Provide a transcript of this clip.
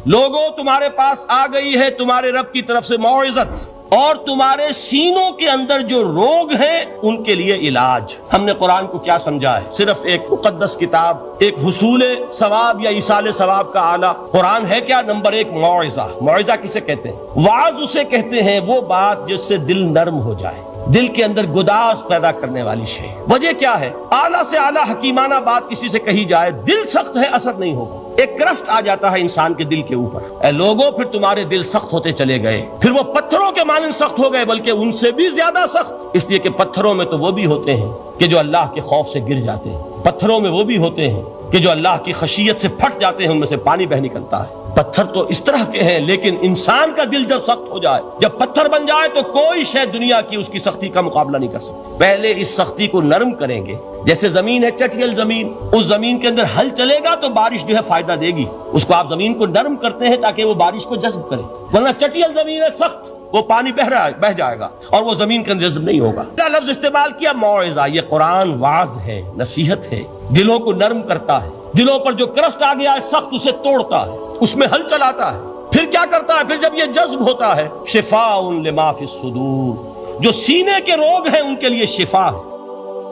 لوگوں تمہارے پاس آ گئی ہے تمہارے رب کی طرف سے موعظت، اور تمہارے سینوں کے اندر جو روگ ہیں ان کے لیے علاج۔ ہم نے قرآن کو کیا سمجھا ہے؟ صرف ایک مقدس کتاب، ایک حصول ثواب یا ایصال ثواب کا آلہ۔ قرآن ہے کیا؟ نمبر ایک موعظہ۔ موعظہ کسے کہتے ہیں؟ وعظ اسے کہتے ہیں وہ بات جس سے دل نرم ہو جائے، دل کے اندر گداز پیدا کرنے والی شے۔ وجہ کیا ہے؟ اعلیٰ سے اعلیٰ حکیمانہ بات کسی سے کہی جائے، دل سخت ہے اثر نہیں ہوگا، ایک کرسٹ آ جاتا ہے انسان کے دل کے اوپر۔ اے لوگوں، پھر تمہارے دل سخت ہوتے چلے گئے، پھر وہ پتھروں کے مانند سخت ہو گئے، بلکہ ان سے بھی زیادہ سخت، اس لیے کہ پتھروں میں تو وہ بھی ہوتے ہیں کہ جو اللہ کے خوف سے گر جاتے ہیں، پتھروں میں وہ بھی ہوتے ہیں کہ جو اللہ کی خشیت سے پھٹ جاتے ہیں، ان میں سے پانی بہ نکلتا ہے۔ پتھر تو اس طرح کے ہیں، لیکن انسان کا دل جب سخت ہو جائے، جب پتھر بن جائے، تو کوئی شے دنیا کی اس کی سختی کا مقابلہ نہیں کر سکتی۔ پہلے اس سختی کو نرم کریں گے، جیسے زمین ہے چٹیل زمین، اس زمین کے اندر ہل چلے گا تو بارش جو ہے فائدہ دے گی، اس کو آپ زمین کو نرم کرتے ہیں تاکہ وہ بارش کو جذب کرے، ورنہ چٹیل زمین ہے سخت، وہ پانی بہ جائے گا اور وہ زمین کے اندر جذب نہیں ہوگا۔ لفظ استعمال کیا موعظہ، یہ قرآن واعظ ہے، نصیحت ہے، دلوں کو نرم کرتا ہے، دلوں پر جو کرسٹ آ گیا ہے سخت اسے توڑتا ہے، اس میں ہل چلاتا ہے۔ پھر کیا کرتا ہے؟ پھر جب یہ جذب ہوتا ہے، شفاء لما فی الصدور، جو سینے کے روگ ہیں ان کے لیے شفا ہے۔